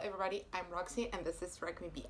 everybody, I'm Roxy and this is Rec Me BS.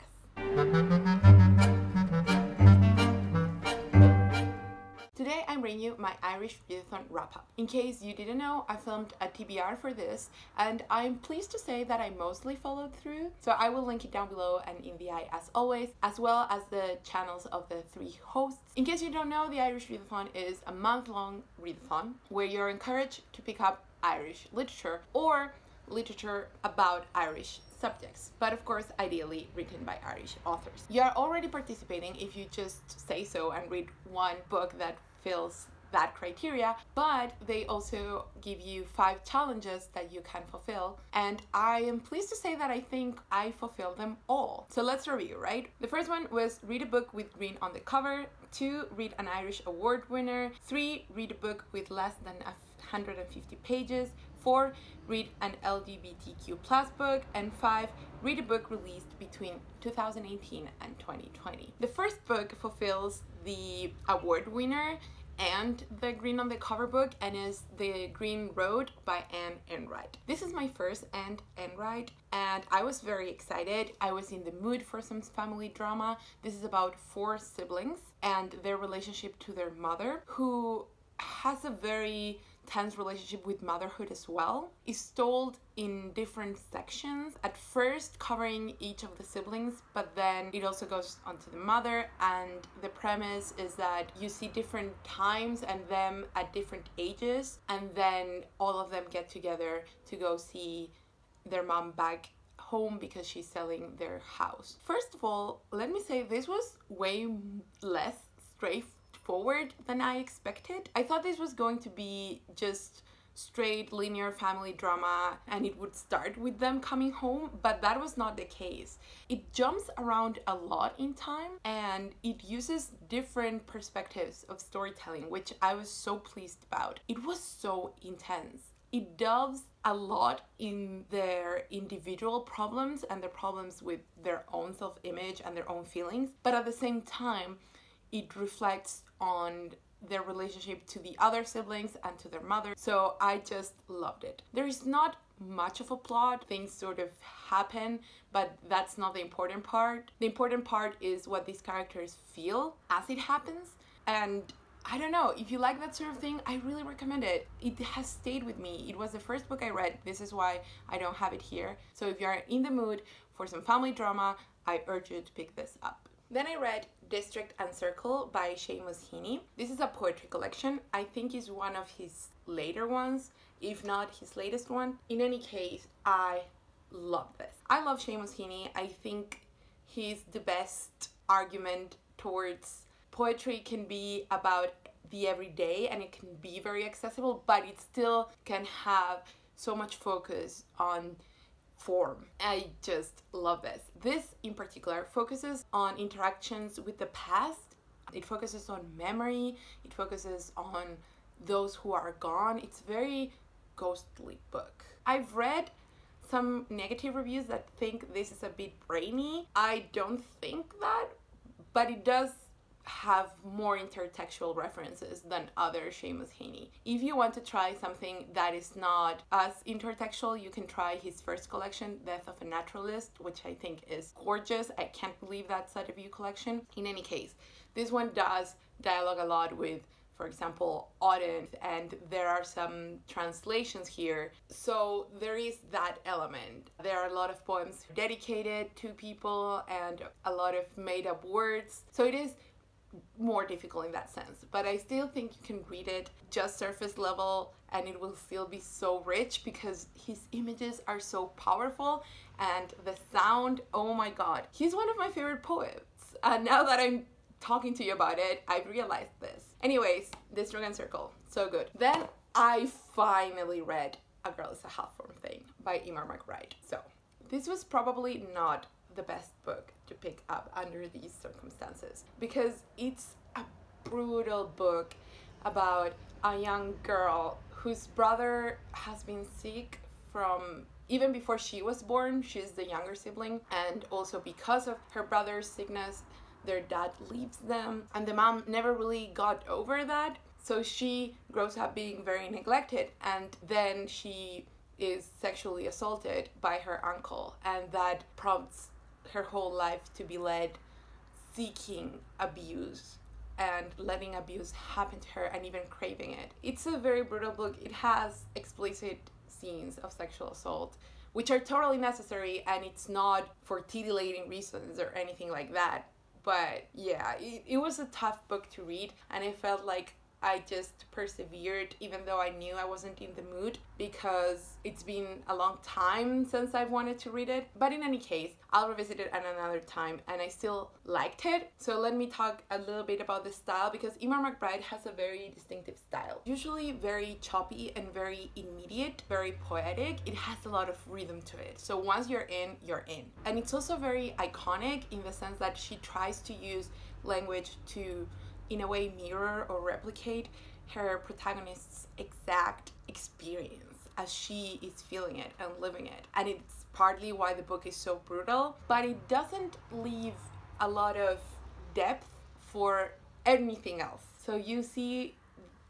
Today I'm bringing you my Irish Readathon wrap-up. In case you didn't know, I filmed a TBR for this and I'm pleased to say that I mostly followed through, so I will link it down below and in the eye as always, as well as the channels of the three hosts. In case you don't know, the Irish Readathon is a month-long readathon where you're encouraged to pick up Irish literature or literature about Irish subjects, but of course ideally written by Irish authors. You are already participating if you just say so and read one book that fills that criteria, but they also give you 5 challenges that you can fulfill, and I am pleased to say that I think I fulfilled them all. So let's review, right? The first one was read a book with green on the cover, 2, read an Irish award winner, 3, read a book with less than 150 pages, 4, read an LGBTQ plus book, and 5, read a book released between 2018 and 2020. The first book fulfills the award winner and the green on the cover book and is The Green Road by Enright. This is my first Enright and I was very excited. I was in the mood for some family drama. This is about 4 siblings and their relationship to their mother, who has a very tense relationship with motherhood as well. It's told in different sections, at first covering each of the siblings, but then it also goes onto the mother, and the premise is that you see different times and them at different ages, and then all of them get together to go see their mom back home because she's selling their house. First of all, let me say this was way less straightforward than I expected. I thought this was going to be just straight linear family drama and it would start with them coming home, but that was not the case. It jumps around a lot in time and it uses different perspectives of storytelling, which I was so pleased about. It was so intense. It delves a lot in their individual problems and their problems with their own self-image and their own feelings, but at the same time it reflects on their relationship to the other siblings and to their mother. So I just loved it. There is not much of a plot. Things sort of happen, but that's not the important part. The important part is what these characters feel as it happens. And I don't know, if you like that sort of thing, I really recommend it. It has stayed with me. It was the first book I read. This is why I don't have it here. So if you're in the mood for some family drama, I urge you to pick this up. Then I read District and Circle by Seamus Heaney. This is a poetry collection. I think it's one of his later ones, if not his latest one. In any case, I love this. I love Seamus Heaney. I think he's the best argument towards poetry can be about the everyday, and it can be very accessible, but it still can have so much focus on form. I just love this. This in particular focuses on interactions with the past. It focuses on memory. It focuses on those who are gone. It's a very ghostly book. I've read some negative reviews that think this is a bit brainy. I don't think that, but it does have more intertextual references than other Seamus Heaney. If you want to try something that is not as intertextual, you can try his first collection, Death of a Naturalist, which I think is gorgeous. I can't believe that's a debut collection. In any case, this one does dialogue a lot with, for example, Auden, and there are some translations here. So there is that element. There are a lot of poems dedicated to people and a lot of made-up words. So it is more difficult in that sense, but I still think you can read it just surface level and it will still be so rich because his images are so powerful and the sound, oh my god. He's one of my favorite poets, and now that I'm talking to you about it, I've realized this. Anyways, District and Circle, so good. Then I finally read A Girl is a Half-Formed Thing by Eimear McBride. So this was probably not the best book to pick up under these circumstances because it's a brutal book about a young girl whose brother has been sick from even before she was born. She's the younger sibling, and also because of her brother's sickness, their dad leaves them, and the mom never really got over that. So she grows up being very neglected, and then she is sexually assaulted by her uncle, and that prompts her whole life to be led seeking abuse and letting abuse happen to her and even craving it. It's a very brutal book. It has explicit scenes of sexual assault, which are totally necessary, and it's not for titillating reasons or anything like that. But yeah, it was a tough book to read, and I felt like I just persevered even though I knew I wasn't in the mood, because it's been a long time since I've wanted to read it. But in any case, I'll revisit it at another time, and I still liked it. So let me talk a little bit about the style, because Eimear McBride has a very distinctive style. Usually very choppy and very immediate, very poetic. It has a lot of rhythm to it. So once you're in, you're in. And it's also very iconic in the sense that she tries to use language to, in a way, mirror or replicate her protagonist's exact experience as she is feeling it and living it. And it's partly why the book is so brutal, but it doesn't leave a lot of depth for anything else. So you see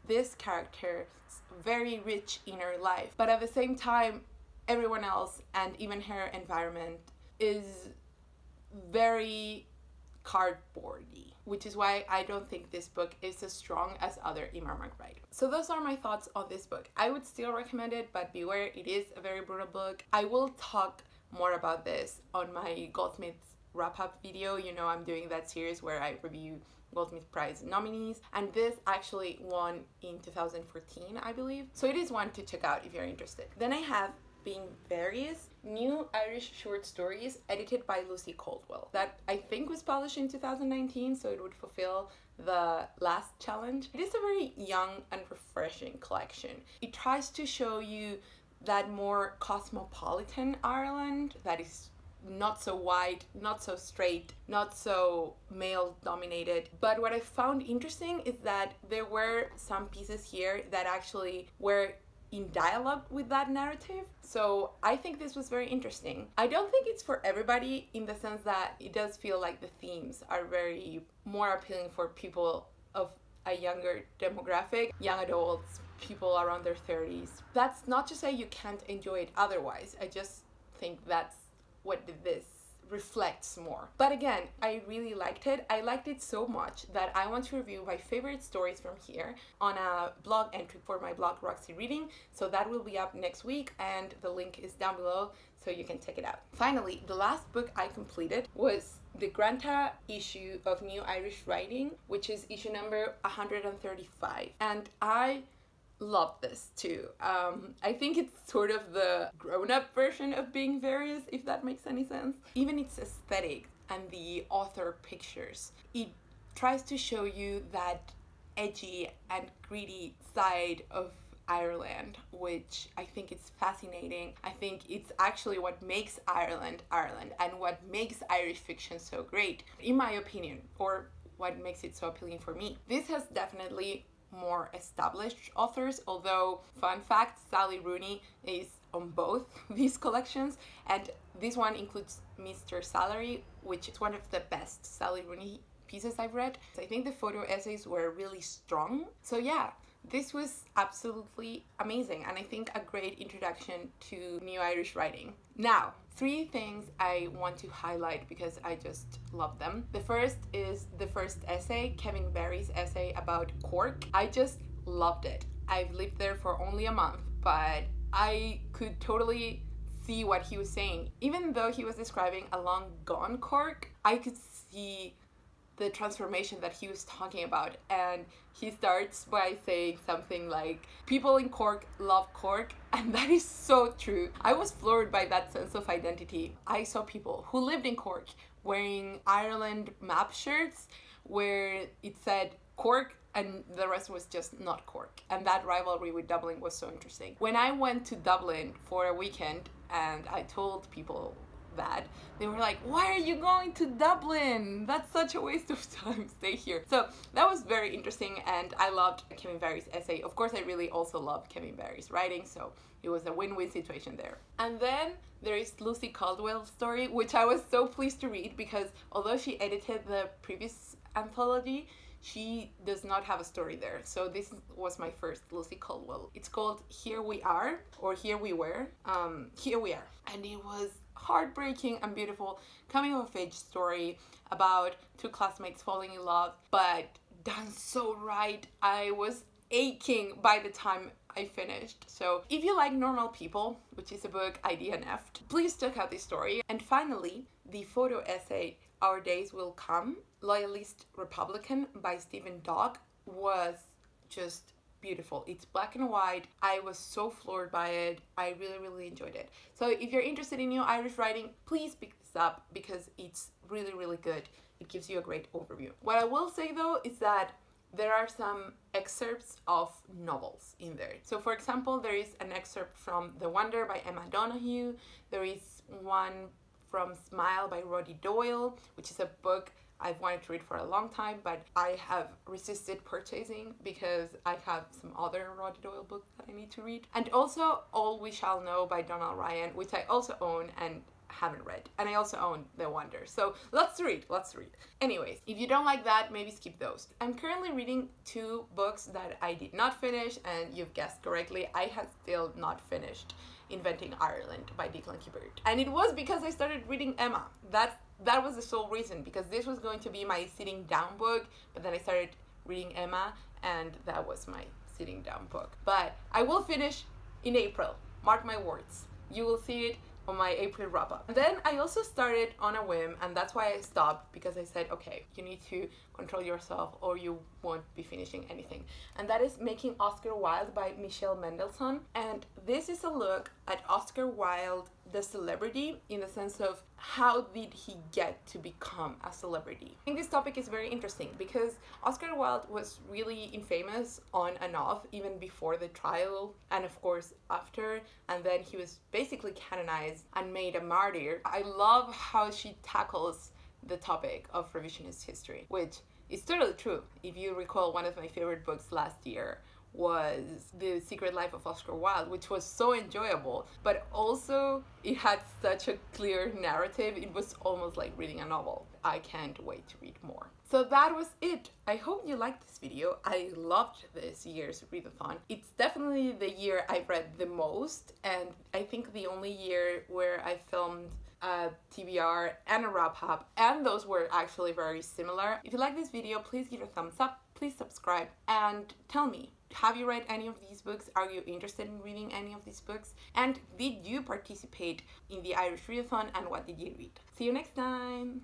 this character's very rich inner life, but at the same time, everyone else and even her environment is very cardboardy, which is why I don't think this book is as strong as other Eimear McBride. So those are my thoughts on this book. I would still recommend it, but beware, it is a very brutal book. I will talk more about this on my Goldsmiths wrap-up video. You know, I'm doing that series where I review Goldsmith Prize nominees, and this actually won in 2014, I believe. So it is one to check out if you're interested. Then I have Being Various, new Irish short stories edited by Lucy Caldwell, that I think was published in 2019, so it would fulfill the last challenge. It is a very young and refreshing collection. It tries to show you that more cosmopolitan Ireland that is not so white, not so straight, not so male dominated. But what I found interesting is that there were some pieces here that actually were in dialogue with that narrative. So I think this was very interesting. I don't think it's for everybody, in the sense that it does feel like the themes are very more appealing for people of a younger demographic, young adults, people around their 30s. That's not to say you can't enjoy it otherwise. I just think that's what this reflects more. But again, I really liked it. I liked it so much that I want to review my favorite stories from here on a blog entry for my blog Roxy Reading. So that will be up next week, and the link is down below so you can check it out. Finally, the last book I completed was the Grana issue of New Irish Writing, which is issue number 135. And I love this too. I think it's sort of the grown-up version of Being Various, if that makes any sense. Even its aesthetic and the author pictures, it tries to show you that edgy and gritty side of Ireland, which I think is fascinating. I think it's actually what makes Ireland Ireland, and what makes Irish fiction so great, in my opinion, or what makes it so appealing for me. This has definitely more established authors, although, fun fact, Sally Rooney is on both these collections, and this one includes Mr. Salary, which is one of the best Sally Rooney pieces I've read. So I think the photo essays were really strong. So yeah, this was absolutely amazing, and I think a great introduction to New Irish writing. Now, 3 things I want to highlight because I just love them. The first is the first essay, Kevin Barry's essay about Cork. I just loved it. I've lived there for only a month, but I could totally see what he was saying. Even though he was describing a long gone Cork, I could see the transformation that he was talking about. And he starts by saying something like, people in Cork love Cork, and that is so true. I was floored by that sense of identity. I saw people who lived in Cork wearing Ireland map shirts where it said Cork and the rest was just not Cork. And that rivalry with Dublin was so interesting. When I went to Dublin for a weekend and I told people that, they were like, why are you going to Dublin? That's such a waste of time. Stay here. So that was very interesting, and I loved Kevin Barry's essay. Of course, I really also loved Kevin Barry's writing, so it was a win-win situation there. And then there is Lucy Caldwell's story, which I was so pleased to read, because although she edited the previous anthology, she does not have a story there. So this was my first Lucy Caldwell. It's called Here We Are, or Here We Were. Here We Are. And it was heartbreaking and beautiful coming of age story about two classmates falling in love, but done so right. I was aching by the time I finished. So if you like Normal People, which is a book I DNF'd, please check out this story. And finally, the photo essay Our Days Will Come, Loyalist Republican by Stephen Dock, was just beautiful. It's black and white. I was so floored by it. I really enjoyed it. So if you're interested in new Irish writing, please pick this up because it's really good. It gives you a great overview. What I will say though is that there are some excerpts of novels in there. So for example, there is an excerpt from The Wonder by Emma Donoghue. There is one from Smile by Roddy Doyle, which is a book I've wanted to read for a long time, but I have resisted purchasing because I have some other Roddy Doyle books that I need to read. And also All We Shall Know by Donald Ryan, which I also own and haven't read. And I also own The Wonder. So let's read. Anyways, if you don't like that, maybe skip those. I'm currently reading 2 books that I did not finish, and you've guessed correctly, I have still not finished Inventing Ireland by Declan Kiberd. And it was because I started reading Emma. That was the sole reason, because this was going to be my sitting down book, but then I started reading Emma, and that was my sitting down book. But I will finish in April. Mark my words. You will see it on my April wrap-up. And then I also started on a whim, and that's why I stopped, because I said, okay, you need to control yourself or you won't be finishing anything. And that is Making Oscar Wilde by Michèle Mendelssohn. And this is a look at Oscar Wilde, the celebrity, in the sense of how did he get to become a celebrity. I think this topic is very interesting because Oscar Wilde was really infamous on and off, even before the trial and of course after, and then he was basically canonized and made a martyr. I love how she tackles the topic of revisionist history, which is totally true. If you recall, one of my favorite books last year was The Secret Life of Oscar Wilde, which was so enjoyable, but also it had such a clear narrative. It was almost like reading a novel. I can't wait to read more. So that was it. I hope you liked this video. I loved this year's readathon. It's definitely the year I've read the most, and I think the only year where I filmed a TBR and a wrap-up, and those were actually very similar. If you like this video, please give it a thumbs up, please subscribe, and tell me, have you read any of these books? Are you interested in reading any of these books? And did you participate in the Irish Readathon, and what did you read? See you next time!